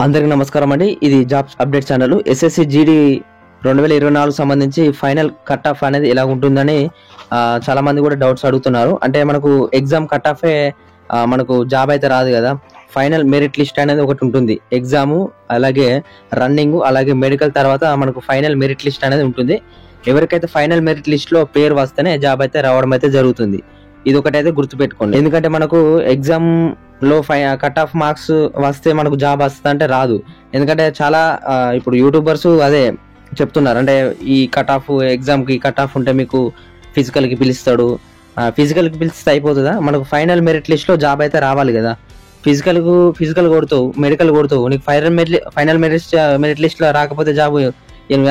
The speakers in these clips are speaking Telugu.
అందరికీ నమస్కారం అండి. ఇది jobs update channel. SSC GD 2024 సంబంధించి ఫైనల్ కట్ ఆఫ్ అనేది ఎలా ఉంటుందని చాలా మంది కూడా డౌట్స్ అడుగుతున్నారు. అంటే మనకు ఎగ్జామ్ కట్ ఆఫే మనకు జాబ్ అయితే రాదు కదా. ఫైనల్ మెరిట్ లిస్ట్ అనేది ఒకటి ఉంటుంది. ఎగ్జాము అలాగే రన్నింగ్ అలాగే మెడికల్ తర్వాత మనకు ఫైనల్ మెరిట్ లిస్ట్ అనేది ఉంటుంది. ఎవరికైతే ఫైనల్ మెరిట్ లిస్ట్ లో పేరు వస్తేనే జాబ్ అయితే రావడం అయితే జరుగుతుంది. ఇది ఒకటైతే గుర్తుపెట్టుకోండి. ఎందుకంటే మనకు ఎగ్జామ్ లో కట్ ఆఫ్ మార్క్స్ వస్తే మనకు జాబ్ వస్తుంది అంటే రాదు. ఎందుకంటే చాలా ఇప్పుడు యూట్యూబర్స్ అదే చెప్తున్నారు. అంటే ఈ కట్ ఆఫ్ ఎగ్జామ్ కి కట్ ఆఫ్ ఉంటే మీకు ఫిజికల్ కి పిలుస్తాడు. ఫిజికల్ కి పిలిస్తే అయిపోతుందా? మనకు ఫైనల్ మెరిట్ లిస్ట్ లో జాబ్ అయితే రావాలి కదా. ఫిజికల్ కొడుతావు, మెడికల్ కొడుతావు, నీకు ఫైనల్ మెరిట్ లిస్ట్ లో రాకపోతే జాబ్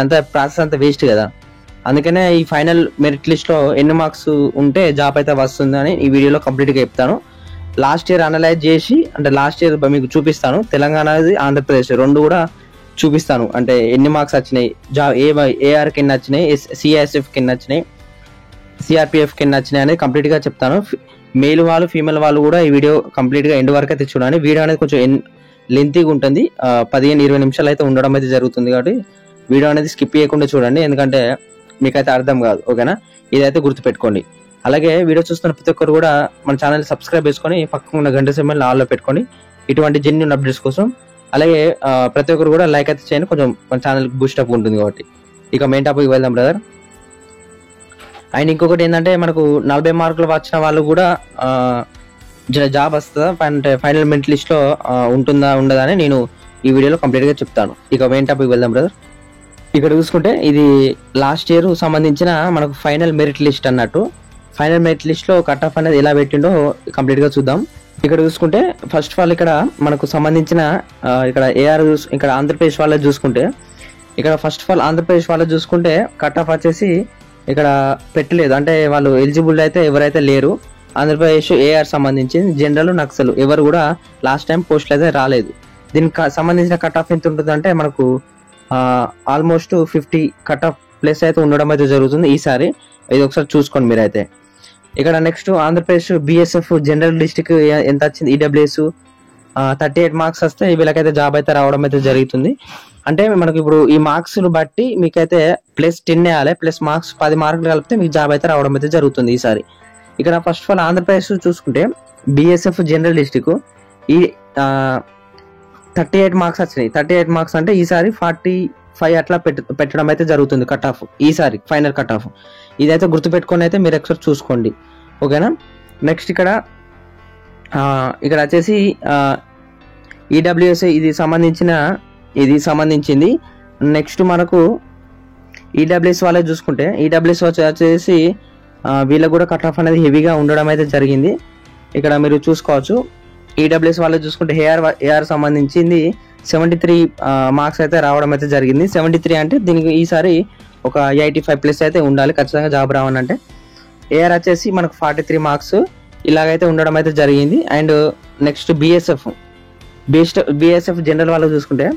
అంతా ప్రాసెస్ అంతా వేస్ట్ కదా. అందుకనే ఈ ఫైనల్ మెరిట్ లిస్ట్ లో ఎన్ని మార్క్స్ ఉంటే జాబ్ అయితే వస్తుందని ఈ వీడియోలో కంప్లీట్ గా చెప్తాను. లాస్ట్ ఇయర్ అనలైజ్ చేసి, అంటే లాస్ట్ ఇయర్ మీకు చూపిస్తాను. తెలంగాణ ఆంధ్రప్రదేశ్ రెండు కూడా చూపిస్తాను. అంటే ఎన్ని మార్క్స్ వచ్చినాయి, ఏఆర్ కి ఎన్ని వచ్చినాయి, సిఐఎస్ఎఫ్ కి ఎన్ని వచ్చినాయి, సిఆర్పిఎఫ్ కి ఎన్ని వచ్చినాయి అనేది కంప్లీట్ గా చెప్తాను. మేల్ వాళ్ళు ఫీమేల్ వాళ్ళు కూడా ఈ వీడియో కంప్లీట్ గా ఎండ్ వరకు అయితే చూడండి. వీడియో అనేది కొంచెం లెంతీగా ఉంటుంది. 15-20 నిమిషాలు అయితే ఉండడం అయితే జరుగుతుంది. కాబట్టి వీడియో అనేది స్కిప్ చేయకుండా చూడండి, ఎందుకంటే మీకైతే అర్థం కాదు. ఓకేనా? ఇదైతే గుర్తుపెట్టుకోండి. అలాగే వీడియో చూస్తున్న ప్రతి ఒక్కరు కూడా మన ఛానల్ సబ్స్క్రైబ్ చేసుకొని పక్కన ఉన్న గంట సింబల్ ఆల్లో పెట్టుకోండి ఇటువంటి జెన్యూన్ అప్డేట్స్ కోసం. అలాగే ప్రతి ఒక్కరు కూడా లైక్ అయితే చేయండి, కొంచెం మన ఛానల్ బూస్ట్ అప్ ఉంటుంది కాబట్టి. ఇక మెయిన్ టాపిక్ వెళ్దాం బ్రదర్. అండ్ ఇంకొకటి ఏంటంటే మనకు 40 మార్కులు వచ్చిన వాళ్ళు కూడా జాబ్ వస్తుందా, అంటే ఫైనల్ మెరిట్ లిస్ట్ లో ఉంటుందా ఉండదా అని నేను ఈ వీడియోలో కంప్లీట్ గా చెప్తాను. ఇక మెయిన్ టాపిక్ వెళ్దాం బ్రదర్. ఇక్కడ చూసుకుంటే ఇది లాస్ట్ ఇయర్ సంబంధించిన మనకు ఫైనల్ మెరిట్ లిస్ట్ అన్నట్టు. ఫైనల్ మెరిట్ లిస్ట్ లో కట్ ఆఫ్ అనేది ఎలా పెట్టిండో కంప్లీట్ గా చూద్దాం. ఇక్కడ చూసుకుంటే ఫస్ట్ ఆఫ్ ఆల్ ఇక్కడ మనకు సంబంధించిన ఇక్కడ ఏఆర్ ఇక్కడ ఆంధ్రప్రదేశ్ వాళ్ళది చూసుకుంటే, ఇక్కడ ఫస్ట్ ఆఫ్ ఆల్ ఆంధ్రప్రదేశ్ వాళ్ళది చూసుకుంటే కట్ ఆఫ్ వచ్చేసి ఇక్కడ పెట్టలేదు. అంటే వాళ్ళు ఎలిజిబుల్ అయితే ఎవరైతే లేరు. ఆంధ్రప్రదేశ్ ఏఆర్ సంబంధించి జనరల్ నక్సల్ ఎవరు కూడా లాస్ట్ టైం పోస్టులు అయితే రాలేదు. దీనికి సంబంధించిన కట్ ఆఫ్ ఎంత ఉంటుంది అంటే మనకు ఆల్మోస్ట్ 50 కట్ ఆఫ్ ప్లేస్ అయితే ఉండడం అయితే జరుగుతుంది ఈసారి. ఇది ఒకసారి చూసుకోండి మీరైతే. ఇక్కడ next Andhra Pradesh BSF general district ఎంత వచ్చింది, ఈడబ్ల్యూఎస్ 38 మార్క్స్ వస్తే వీళ్ళకైతే జాబ్ అయితే రావడం అయితే జరుగుతుంది. అంటే మనకు ఇప్పుడు ఈ మార్క్స్ బట్టి మీకైతే +10 వేయాలి, ప్లస్ మార్క్స్ 10 మార్కులు కలిపితే మీకు జాబ్ అయితే రావడం అయితే జరుగుతుంది ఈసారి. ఇక్కడ ఫస్ట్ ఆఫ్ ఆల్ ఆంధ్రప్రదేశ్ చూసుకుంటే బిఎస్ఎఫ్ జనరల్ డిస్ట్రిక్ట్ ఈ 38 మార్క్స్ వచ్చినాయి. 38 మార్క్స్ అంటే ఈసారి 45 అట్లా పెట్టడం అయితే జరుగుతుంది కట్ ఆఫ్ ఈసారి ఫైనల్ కట్ ఆఫ్. ఇదైతే గుర్తుపెట్టుకొని అయితే మీరు ఒకసారి చూసుకోండి. ఓకేనా? నెక్స్ట్ ఇక్కడ వచ్చేసి ఈడబ్ల్యూఎస్ ఇది సంబంధించింది. నెక్స్ట్ మనకు ఈడబ్ల్యూఎస్ వాళ్ళే చూసుకుంటే, ఈడబ్ల్యూఎస్ వచ్చేసి వీళ్ళకి కూడా కట్ ఆఫ్ అనేది హెవీగా ఉండడం అయితే జరిగింది. ఇక్కడ మీరు చూసుకోవచ్చు. ఈడబ్ల్యూఎస్ వాళ్ళు చూసుకుంటే ఏఆర్ సంబంధించింది 73 మార్క్స్ అయితే రావడం అయితే జరిగింది. 73 అంటే దీనికి ఈసారి ఒక 85+ అయితే ఉండాలి ఖచ్చితంగా జాబ్ రావాలంటే. ఏఆర్ వచ్చేసి మనకు 43 మార్క్స్ ఇలాగైతే ఉండడం అయితే జరిగింది. అండ్ నెక్స్ట్ బిఎస్ఎఫ్ జనరల్ వాళ్ళు చూసుకుంటే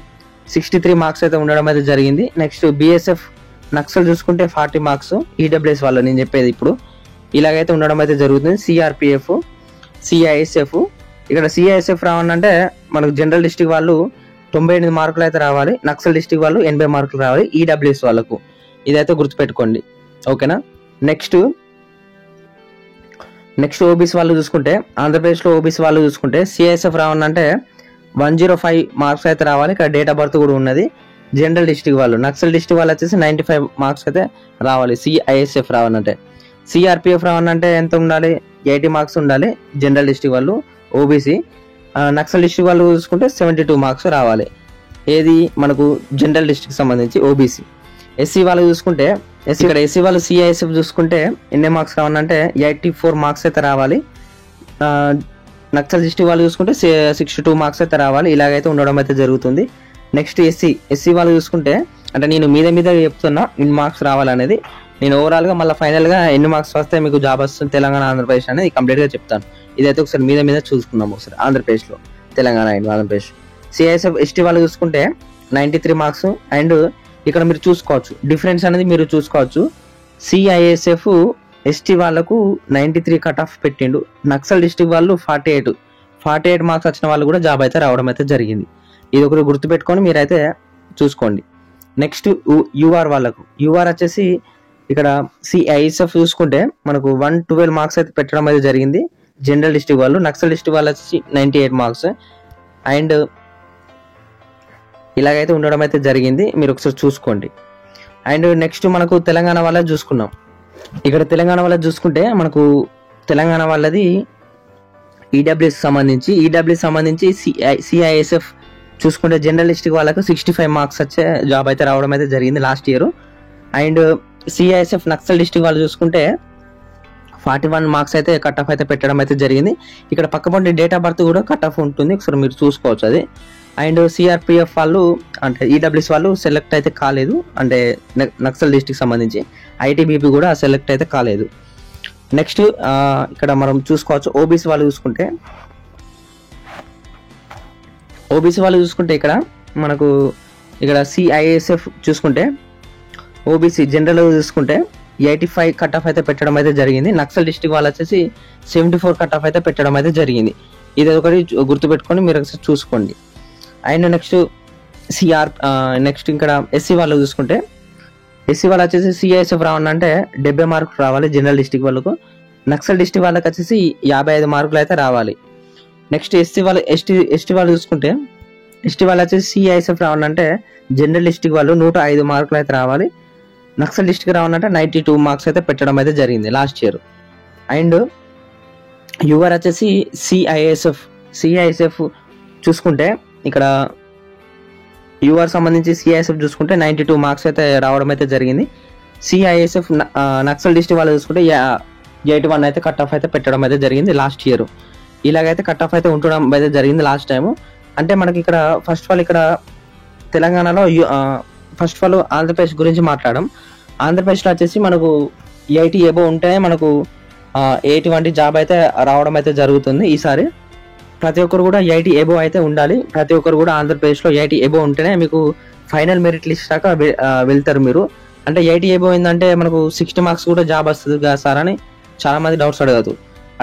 63 మార్క్స్ అయితే ఉండడం అయితే జరిగింది. నెక్స్ట్ బిఎస్ఎఫ్ నక్సల్ చూసుకుంటే 40 మార్క్స్. ఈడబ్ల్యూఎస్ వాళ్ళు నేను చెప్పేది ఇప్పుడు ఇలాగైతే ఉండడం అయితే జరుగుతుంది. సిఆర్పిఎఫ్, సిఐఎస్ఎఫ్, ఇక్కడ సిఐఎస్ఎఫ్ రావాలంటే మనకు జనరల్ డిస్ట్రిక్ట్ వాళ్ళు 98 మార్కులు అయితే రావాలి, నక్సల్ డిస్ట్రిక్ట్ వాళ్ళు 80 మార్కులు రావాలి ఈడబ్ల్యూఎస్ వాళ్ళకు. ఇదైతే గుర్తుపెట్టుకోండి. ఓకేనా? నెక్స్ట్ ఓబీసీ వాళ్ళు చూసుకుంటే, ఆంధ్రప్రదేశ్ లో ఓబీసీ వాళ్ళు చూసుకుంటే సిఐఎస్ఎఫ్ రావాలంటే 105 మార్క్స్ అయితే రావాలి. ఇక్కడ డేట్ ఆఫ్ బర్త్ కూడా ఉన్నది. జనరల్ డిస్ట్రిక్ట్ వాళ్ళు, నక్సల్ డిస్ట్రిక్ట్ వాళ్ళు వచ్చేసి 95 మార్క్స్ అయితే రావాలి సిఐఎస్ఎఫ్ రావాలంటే. సిఆర్పిఎఫ్ రావాలంటే ఎంత ఉండాలి? 80 మార్క్స్ ఉండాలి జనరల్ డిస్ట్రిక్ట్ వాళ్ళు ఓబీసీ. నక్సల్ డిస్ట్రిక్ట్ వాళ్ళు చూసుకుంటే 72 మార్క్స్ రావాలి. ఏది మనకు జనరల్ డిస్ట్రిక్ట్ సంబంధించి ఓబీసీ. ఎస్సీ వాళ్ళు చూసుకుంటే ఇక్కడ ఎస్సీ వాళ్ళు సిఐఎస్ఎఫ్ చూసుకుంటే ఎన్ని మార్క్స్ రావాలంటే 84 మార్క్స్ అయితే రావాలి. నక్సల్ డిస్ట్రిక్ట్ వాళ్ళు చూసుకుంటే 62 మార్క్స్ అయితే రావాలి. ఇలాగైతే ఉండడం అయితే జరుగుతుంది. నెక్స్ట్ ఎస్సీ వాళ్ళు చూసుకుంటే, అంటే నేను మీద చెప్తున్నా ఇన్ని మార్క్స్ రావాలనేది. నేను ఓవరాల్ గా మళ్ళీ ఫైనల్ గా ఎన్ని మార్క్స్ వస్తే మీకు జాబ్ వస్తుంది తెలంగాణ ఆంధ్రప్రదేశ్ అనేది కంప్లీట్ గా చెప్తాను. ఇదైతే ఒకసారి మీద చూసుకుందాం ఒకసారి. ఆంధ్రప్రదేశ్ లో Telangana and Andhra Pradesh CISF ST వాళ్ళు చూసుకుంటే 93 మార్క్స్. అండ్ ఇక్కడ మీరు చూసుకోవచ్చు డిఫరెన్స్ అనేది మీరు చూసుకోవచ్చు. సిఐఎస్ఎఫ్ ఎస్టీ వాళ్ళకు 93 కట్ ఆఫ్ పెట్టిండు. నక్సల్ డిస్ట్రిక్ట్ వాళ్ళు 48 మార్క్స్ వచ్చిన వాళ్ళు కూడా జాబ్ అయితే రావడం అయితే జరిగింది. ఇది ఒకటి గుర్తుపెట్టుకొని మీరైతే చూసుకోండి. నెక్స్ట్ యూఆర్ వాళ్ళకు, యూఆర్ వచ్చేసి ఇక్కడ సిఐఎస్ఎఫ్ చూసుకుంటే మనకు 112 మార్క్స్ అయితే పెట్టడం అయితే జరిగింది. జనరల్ డిస్ట్రిక్ట్ వాళ్ళు, నక్సల్ డిస్ట్రిక్ట్ వాళ్ళు వచ్చేసి 98 మార్క్స్ అండ్ ఇలాగైతే ఉండడం అయితే జరిగింది. మీరు ఒకసారి చూసుకోండి. అండ్ నెక్స్ట్ మనకు తెలంగాణ వాళ్ళ చూసుకున్నాం. ఇక్కడ తెలంగాణ వాళ్ళ చూసుకుంటే మనకు తెలంగాణ వాళ్ళది ఈడబ్ల్యూఎస్ సంబంధించి సిఐఎస్ఎఫ్ చూసుకుంటే జనరల్ డిస్ట్రిక్ట్ వాళ్ళకు 65 మార్క్స్ వచ్చే జాబ్ అయితే రావడం అయితే జరిగింది last year. And CISF Naxal district వాళ్ళు చూసుకుంటే 41 మార్క్స్ అయితే కట్ ఆఫ్ అయితే పెట్టడం అయితే జరిగింది. ఇక్కడ పక్కపొంటి డేట్ ఆఫ్ బర్త్ కూడా కట్ ఆఫ్ ఉంటుంది, ఒకసారి మీరు చూసుకోవచ్చు అది. అండ్ సిఆర్పిఎఫ్ వాళ్ళు అంటే ఈడబ్ల్యూఎస్ వాళ్ళు సెలెక్ట్ అయితే కాలేదు, అంటే నక్సల్ డిస్ట్రిక్ట్ సంబంధించి. ఐటీబీపీ కూడా సెలెక్ట్ అయితే కాలేదు. నెక్స్ట్ ఇక్కడ మనం చూసుకోవచ్చు ఓబీసీ వాళ్ళు చూసుకుంటే ఇక్కడ మనకు ఇక్కడ సిఐఎస్ఎఫ్ చూసుకుంటే ఓబీసీ జనరల్ చూసుకుంటే 85 కట్ ఆఫ్ అయితే పెట్టడం అయితే జరిగింది. నక్సల్ డిస్ట్రిక్ట్ వాళ్ళు వచ్చేసి 74 కట్ ఆఫ్ అయితే పెట్టడం అయితే జరిగింది. ఇది ఒకటి గుర్తుపెట్టుకొని మీరు ఒకసారి చూసుకోండి. అండ్ నెక్స్ట్ ఇక్కడ ఎస్సీ వాళ్ళు చూసుకుంటే ఎస్సీ వాళ్ళు వచ్చేసి సిఐఎస్ఎఫ్ రావాలంటే 70 మార్కులు రావాలి జనరల్ డిస్ట్రిక్ట్ వాళ్ళకు. నక్సల్ డిస్ట్రిక్ట్ వాళ్ళకి వచ్చేసి 55 మార్కులు అయితే రావాలి. నెక్స్ట్ ఎస్టీ వాళ్ళు చూసుకుంటే ఎస్టీ వాళ్ళు వచ్చేసి సిఐఎస్ఎఫ్ రావాలంటే జనరల్ డిస్ట్రిక్ట్ వాళ్ళు 105 మార్కులు అయితే రావాలి. నక్సల్ డిస్ట్రిక్ట్ రావాలంటే 92 మార్క్స్ అయితే పెట్టడం అయితే జరిగింది లాస్ట్ ఇయర్. అండ్ యూఆర్ వచ్చేసి సిఐఎస్ఎఫ్ చూసుకుంటే ఇక్కడ యూఆర్ సంబంధించి సిఐఎస్ఎఫ్ చూసుకుంటే 92 మార్క్స్ అయితే రావడం అయితే జరిగింది. సిఐఎస్ఎఫ్ నక్సల్ డిస్ట్రిక్ట్ వాళ్ళు చూసుకుంటే 81 అయితే కట్ ఆఫ్ అయితే పెట్టడం అయితే జరిగింది లాస్ట్ ఇయర్. ఇలాగైతే కట్ ఆఫ్ అయితే ఉండడం అయితే జరిగింది లాస్ట్ టైము. అంటే మనకి ఇక్కడ ఫస్ట్ ఆఫ్ ఆల్ ఇక్కడ తెలంగాణలో ఫస్ట్ ఆఫ్ ఆల్ ఆంధ్రప్రదేశ్ గురించి మాట్లాడడం. ఆంధ్రప్రదేశ్లో వచ్చేసి మనకు 80 ఎబో ఉంటేనే మనకు 80 జాబ్ అయితే రావడం అయితే జరుగుతుంది ఈసారి. ప్రతి ఒక్కరు కూడా 80 ఎబో అయితే ఉండాలి. ప్రతి ఒక్కరు కూడా ఆంధ్రప్రదేశ్లో 80 ఎబో ఉంటేనే మీకు ఫైనల్ మెరిట్ లిస్ట్ దాకా వెళ్తారు మీరు. అంటే 80 ఎబో ఏంటంటే మనకు 60 మార్క్స్ కూడా జాబ్ వస్తుంది కదా సార్ అని చాలా మంది డౌట్స్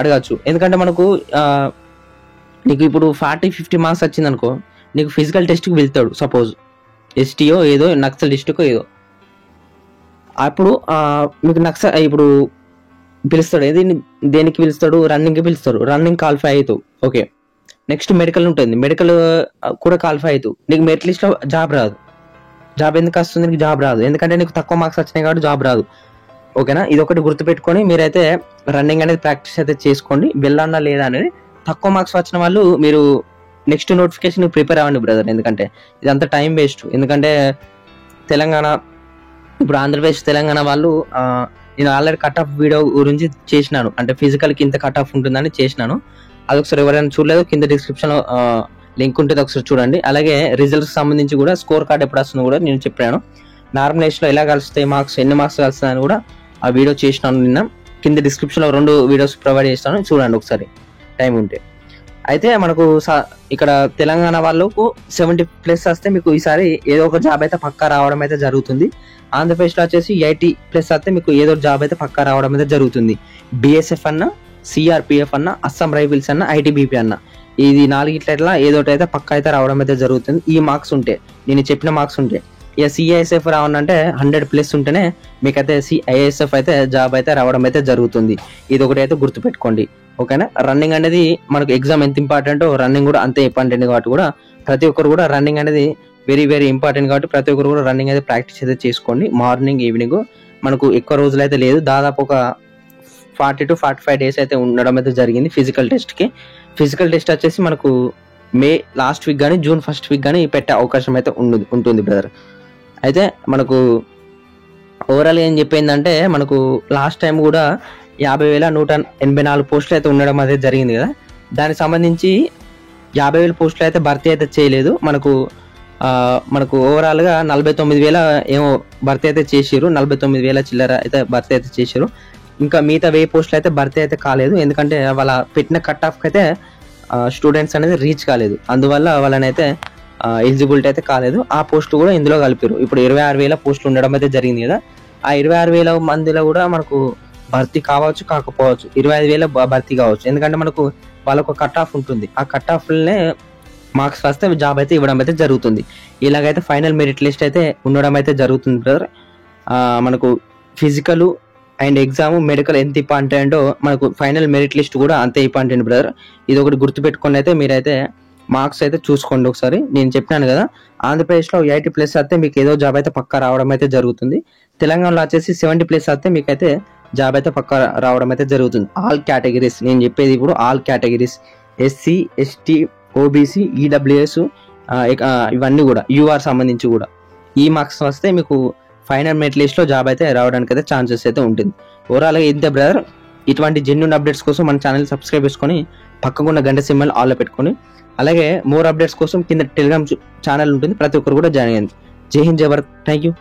అడగచ్చు. ఎందుకంటే మనకు నీకు ఇప్పుడు 40-50 మార్క్స్ వచ్చింది అనుకో, నీకు ఫిజికల్ టెస్ట్కి వెళ్తాడు సపోజ్ ఎస్టీఓ ఏదో నక్సల్ డిస్ట్రిక్ట్ ఏదో, అప్పుడు మీకు ఇప్పుడు పిలుస్తాడు. ఏది దేనికి పిలుస్తాడు? రన్నింగ్కి పిలుస్తాడు. రన్నింగ్ క్వాలిఫై అవుతావు, ఓకే. నెక్స్ట్ మెడికల్ ఉంటుంది, మెడికల్ కూడా క్వాలిఫై అవుతావు. నీకు మెరిట్ లిస్ట్లో జాబ్ రాదు. జాబ్ ఎందుకు వస్తుంది? నీకు జాబ్ రాదు ఎందుకంటే నీకు తక్కువ మార్క్స్ వచ్చినాయి కాబట్టి జాబ్ రాదు, ఓకేనా. ఇది ఒకటి గుర్తుపెట్టుకొని మీరైతే రన్నింగ్ అనేది ప్రాక్టీస్ అయితే చేసుకోండి. వెళ్ళానా లేదా అనేది. తక్కువ మార్క్స్ వచ్చిన వాళ్ళు మీరు నెక్స్ట్ నోటిఫికేషన్ ప్రిపేర్ అవ్వండి బ్రదర్, ఎందుకంటే ఇదంతా టైం వేస్ట్. ఎందుకంటే తెలంగాణ ఇప్పుడు ఆంధ్రప్రదేశ్ తెలంగాణ వాళ్ళు నేను ఆల్రెడీ కట్ ఆఫ్ వీడియో గురించి చేసినాను, అంటే ఫిజికల్కి ఇంత కట్ ఆఫ్ ఉంటుందని చేసినాను. అది ఒకసారి ఎవరైనా చూడలేదు కింద డిస్క్రిప్షన్లో లింక్ ఉంటుంది, ఒకసారి చూడండి. అలాగే రిజల్ట్స్ సంబంధించి కూడా స్కోర్ కార్డ్ ఎప్పుడు వస్తుందో కూడా నేను చెప్పాను. నార్మలైజ్లో ఎలా కలుస్తాయి మార్క్స్, ఎన్ని మార్క్స్ కలుస్తాయని కూడా ఆ వీడియో చేసినాను నిన్న. కింద డిస్క్రిప్షన్లో 2 వీడియోస్ ప్రొవైడ్ చేస్తాను, చూడండి ఒకసారి టైం ఉంటే. అయితే మనకు ఇక్కడ తెలంగాణ వాళ్ళకు 70+ వస్తే మీకు ఈసారి ఏదో ఒక జాబ్ అయితే పక్కా రావడం అయితే జరుగుతుంది. ఆంధ్రప్రదేశ్లో వచ్చేసి 80+ వస్తే మీకు ఏదో జాబ్ అయితే పక్కా రావడం అయితే జరుగుతుంది. బిఎస్ఎఫ్ అన్న, సిఆర్పిఎఫ్ అన్న, అస్సాం రైఫిల్స్ అన్న, ఐటీబీపీ అన్న, ఇది 4 ఏదోటి అయితే పక్కా అయితే రావడం అయితే జరుగుతుంది. ఈ మార్క్స్ ఉంటే, నేను చెప్పిన మార్క్స్ ఉంటే. ఇక సిఐఎస్ఎఫ్ రావాలంటే 100+ ఉంటేనే మీకైతే సిఐఎస్ఎఫ్ అయితే జాబ్ అయితే రావడం అయితే జరుగుతుంది. ఇది ఒకటి అయితే గుర్తుపెట్టుకోండి, ఓకేనా. రన్నింగ్ అనేది మనకు ఎగ్జామ్ ఎంత ఇంపార్టెంటో రన్నింగ్ కూడా అంతే ఇంపార్టెంట్ కాబట్టి కూడా ప్రతి ఒక్కరు కూడా రన్నింగ్ అనేది వెరీ వెరీ ఇంపార్టెంట్ కాబట్టి ప్రతి ఒక్కరు కూడా రన్నింగ్ అయితే ప్రాక్టీస్ అయితే చేసుకోండి. మార్నింగ్ ఈవినింగ్ మనకు ఎక్కువ రోజులు అయితే లేదు, దాదాపు ఒక 40 to 45 డేస్ అయితే ఉండడం అయితే జరిగింది ఫిజికల్ టెస్ట్కి. ఫిజికల్ టెస్ట్ వచ్చేసి మనకు మే లాస్ట్ వీక్ కానీ జూన్ ఫస్ట్ వీక్ కానీ పెట్టే అవకాశం అయితే ఉంటుంది బ్రదర్. అయితే మనకు ఓవరాల్ ఏం చెప్పిందంటే మనకు లాస్ట్ టైం కూడా 50,184 పోస్టులు అయితే ఉండడం అయితే జరిగింది కదా. దానికి సంబంధించి 50,000 పోస్టులు అయితే భర్తీ అయితే చేయలేదు. మనకు ఓవరాల్గా 49,000 ఏమో భర్తీ అయితే చేసారు, 49,000 చిల్లర అయితే భర్తీ అయితే చేసారు. ఇంకా మిగతా 1000 పోస్టులు అయితే భర్తీ అయితే కాలేదు, ఎందుకంటే వాళ్ళ పెట్టిన కట్ ఆఫ్కి అయితే స్టూడెంట్స్ అనేది రీచ్ కాలేదు, అందువల్ల వాళ్ళనైతే ఎలిజిబిలిటీ అయితే కాలేదు. ఆ పోస్టులు కూడా ఇందులో కలిపారు. ఇప్పుడు 26,000 పోస్టులు ఉండడం అయితే జరిగింది కదా. ఆ 26,000 మందిలో కూడా మనకు భర్తీ కావచ్చు కాకపోవచ్చు, 25,000 భర్తీ కావచ్చు. ఎందుకంటే మనకు వాళ్ళకు కట్ ఆఫ్ ఉంటుంది, ఆ కట్ ఆఫ్లనే మార్క్స్ వస్తే జాబ్ అయితే ఇవ్వడం అయితే జరుగుతుంది. ఇలాగైతే ఫైనల్ మెరిట్ లిస్ట్ అయితే ఉండడం అయితే జరుగుతుంది బ్రదర్. మనకు ఫిజికల్ అండ్ ఎగ్జామ్ మెడికల్ ఎంత ఇంపార్టెంటో మనకు ఫైనల్ మెరిట్ లిస్ట్ కూడా అంతే ఇంపార్టెంట్ బ్రదర్. ఇది ఒకటి గుర్తుపెట్టుకొని అయితే మీరైతే మార్క్స్ అయితే చూసుకోండి ఒకసారి. నేను చెప్పినాను కదా, ఆంధ్రప్రదేశ్లో 80+ వస్తే మీకు ఏదో జాబ్ అయితే పక్కా రావడం అయితే జరుగుతుంది. తెలంగాణలో వచ్చేసి 70+ వస్తే మీకైతే జాబ్ అయితే పక్కా రావడం అయితే జరుగుతుంది. ఆల్ కేటగిరీస్ నేను చెప్పేది ఇప్పుడు, all categories SC ST OBC EWS ఇవన్నీ కూడా UR సంబంధించి కూడా ఈ మార్క్స్ వస్తే మీకు ఫైనల్ మెరిట్ లిస్ట్లో జాబ్ అయితే రావడానికి అయితే ఛాన్సెస్ అయితే ఉంటుంది. ఓవరాల్గా ఇంతే బ్రదర్. ఇటువంటి జెన్యూన్ అప్డేట్స్ కోసం మన ఛానల్ సబ్స్క్రైబ్ చేసుకొని పక్కకున్న గంట సింబల్ ఆల్లో పెట్టుకొని, అలాగే మోర్ అప్డేట్స్ కోసం కింద టెలిగ్రామ్ ఛానల్ ఉంటుంది, ప్రతి ఒక్కరు కూడా జాయిన్ అయ్యండి. జై హింద్, జై భారత్. Thank you.